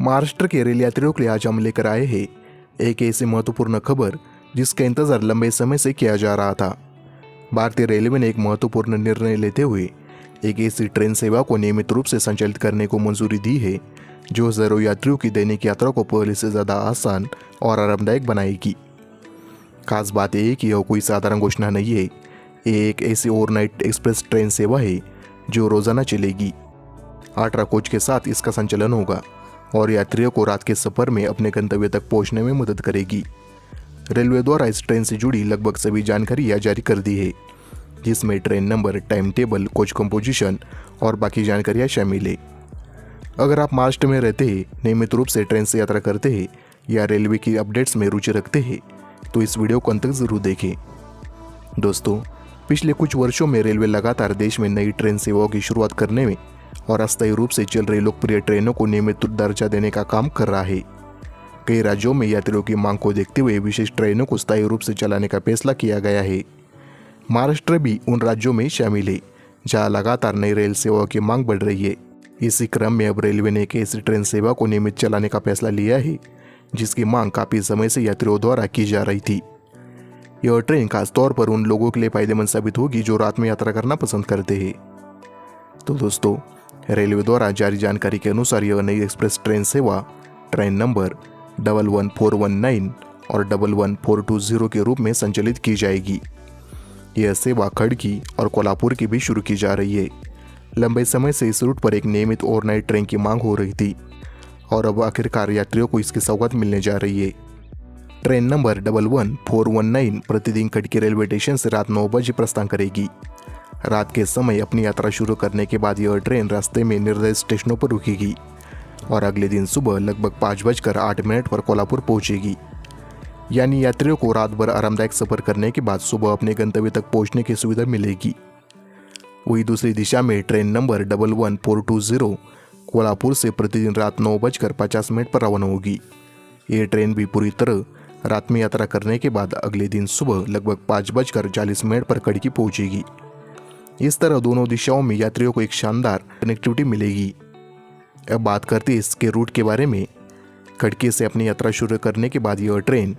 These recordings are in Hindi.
महाराष्ट्र के रेल यात्रियों के लिए आज हम लेकर आए हैं एक ऐसी महत्वपूर्ण खबर जिसका इंतजार लंबे समय से किया जा रहा था। भारतीय रेलवे ने एक महत्वपूर्ण निर्णय लेते हुए एक ऐसी ट्रेन सेवा को नियमित रूप से संचालित करने को मंजूरी दी है जो हजारों यात्रियों की दैनिक यात्रा को पहले से ज़्यादा आसान और आरामदायक बनाएगी। खास बात यह है कि यह कोई साधारण घोषणा नहीं है, ये एक ऐसी ओवरनाइट एक्सप्रेस ट्रेन सेवा है जो रोजाना चलेगी। 18 कोच के साथ इसका संचालन होगा और यात्रियों को रात के सफर में अपने गंतव्य तक पहुंचने में मदद करेगी। रेलवे द्वारा इस ट्रेन से जुड़ी लगभग सभी जानकारी जारी कर दी है, जिसमें train number, time table, coach composition और बाकी जानकारियां शामिल है। अगर आप महाराष्ट्र में रहते हैं, नियमित रूप से ट्रेन से यात्रा करते हैं या रेलवे की अपडेट्स में रुचि रखते हैं तो इस वीडियो को अंत तक जरूर देखें। दोस्तों, पिछले कुछ वर्षों में रेलवे लगातार देश में नई ट्रेन सेवाओं की शुरुआत करने में और अस्थायी रूप से चल रही लोकप्रिय ट्रेनों को नियमित दर्जा देने का काम कर रहा है। कई राज्यों में यात्रियों की मांग को देखते हुए विशेष ट्रेनों को स्थायी रूप से चलाने का फैसला किया गया है। महाराष्ट्र भी उन राज्यों में शामिल है जहां लगातार नई रेल सेवाओं की मांग बढ़ रही है। इसी क्रम में अब रेलवे ने एक ऐसी ट्रेन सेवा को नियमित चलाने का फैसला लिया है जिसकी मांग काफी समय से यात्रियों द्वारा की जा रही थी। यह ट्रेन खासतौर पर उन लोगों के लिए फायदेमंद साबित होगी जो रात में यात्रा करना पसंद करते हैं। तो दोस्तों, रेलवे द्वारा जारी जानकारी के अनुसार यह नई एक्सप्रेस ट्रेन सेवा ट्रेन नंबर 11419 और 11420 के रूप में संचालित की जाएगी। यह सेवा खड़की और कोल्हापुर की भी शुरू की जा रही है। लंबे समय से इस रूट पर एक नियमित ओवरनाइट ट्रेन की मांग हो रही थी और अब आखिरकार यात्रियों को इसकी सौगात मिलने जा रही है। ट्रेन नंबर 11419 प्रतिदिन खड़की रेलवे स्टेशन से रात 9 बजे प्रस्थान करेगी। रात के समय अपनी यात्रा शुरू करने के बाद यह ट्रेन रास्ते में निर्धारित स्टेशनों पर रुकेगी और अगले दिन सुबह लगभग 5:08 पर कोल्हापुर पहुंचेगी। यानी यात्रियों को रात भर आरामदायक सफर करने के बाद सुबह अपने गंतव्य तक पहुंचने की सुविधा मिलेगी। वही दूसरी दिशा में ट्रेन नंबर 11420 कोल्हापुर से प्रतिदिन रात 9:50 पर रवाना होगी। ये ट्रेन भी पूरी तरह रात में यात्रा करने के बाद अगले दिन सुबह लगभग 5:40 पर खड़की पहुंचेगी। इस तरह दोनों दिशाओं में यात्रियों को एक शानदार कनेक्टिविटी मिलेगी। अब बात करते हैं इसके रूट के बारे में। खड़की से अपनी यात्रा शुरू करने के बाद यह ट्रेन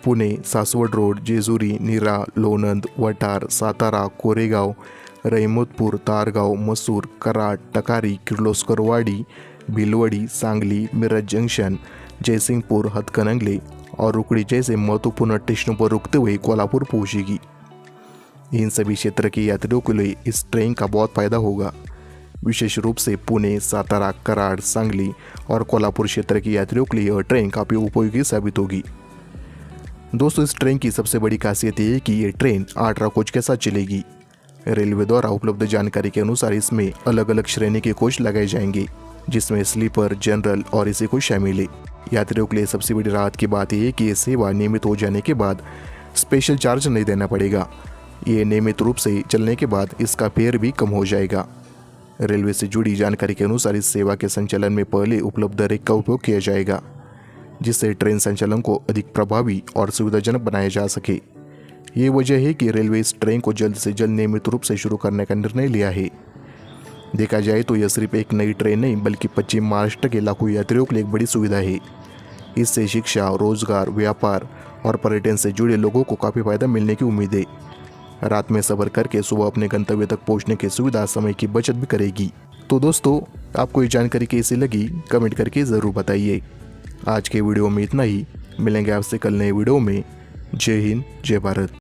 पुणे, सासवड रोड, जेजुरी, नीरा, लोणंद, वठार, सातारा, कोरेगाव, रहिमतपूर, तारगाव, मसूर, कराड, टकारी, किर्लोस्करवाडी, भिलवडी, सांगली, मिरज जंक्शन, जयसिंगपुर, हतकनंगले और रुकड़ी जैसे महत्वपूर्ण स्टेशनों पर रुकते हुए कोल्हापुर पहुंचेगी। इन सभी क्षेत्र के यात्रियों के लिए इस ट्रेन का बहुत फायदा होगा। विशेष रूप से पुणे, सातारा, कराड, सांगली और कोल्हापुर क्षेत्र के यात्रियों के लिए यह ट्रेन काफ़ी उपयोगी साबित होगी। दोस्तों, इस ट्रेन की सबसे बड़ी खासियत यह है कि ये ट्रेन 18 कोच के साथ चलेगी। रेलवे द्वारा उपलब्ध जानकारी के अनुसार इसमें अलग अलग श्रेणी के कोच लगाए जाएंगे, जिसमें स्लीपर, जनरल और इसी कोच शामिल है। यात्रियों के लिए सबसे बड़ी राहत की बात यह है कि ये सेवा नियमित हो जाने के बाद स्पेशल चार्ज नहीं देना पड़ेगा। ये नियमित रूप से चलने के बाद इसका फेयर भी कम हो जाएगा। रेलवे से जुड़ी जानकारी के अनुसार इस सेवा के संचालन में पहले उपलब्ध रेक का उपयोग किया जाएगा, जिससे ट्रेन संचालन को अधिक प्रभावी और सुविधाजनक बनाया जा सके। ये वजह है कि रेलवे इस ट्रेन को जल्द से जल्द नियमित रूप से शुरू करने का निर्णय लिया है। देखा जाए तो यह सिर्फ एक नई ट्रेन नहीं बल्कि पश्चिम महाराष्ट्र के लाखों यात्रियों के लिए एक बड़ी सुविधा है। इससे शिक्षा, रोजगार, व्यापार और पर्यटन से जुड़े लोगों को काफ़ी फायदा मिलने की उम्मीद है। रात में सफर करके सुबह अपने गंतव्य तक पहुंचने की सुविधा समय की बचत भी करेगी। तो दोस्तों, आपको ये जानकारी कैसी लगी कमेंट करके ज़रूर बताइए। आज के वीडियो में इतना ही। मिलेंगे आपसे कल नए वीडियो में। जय हिंद, जय भारत।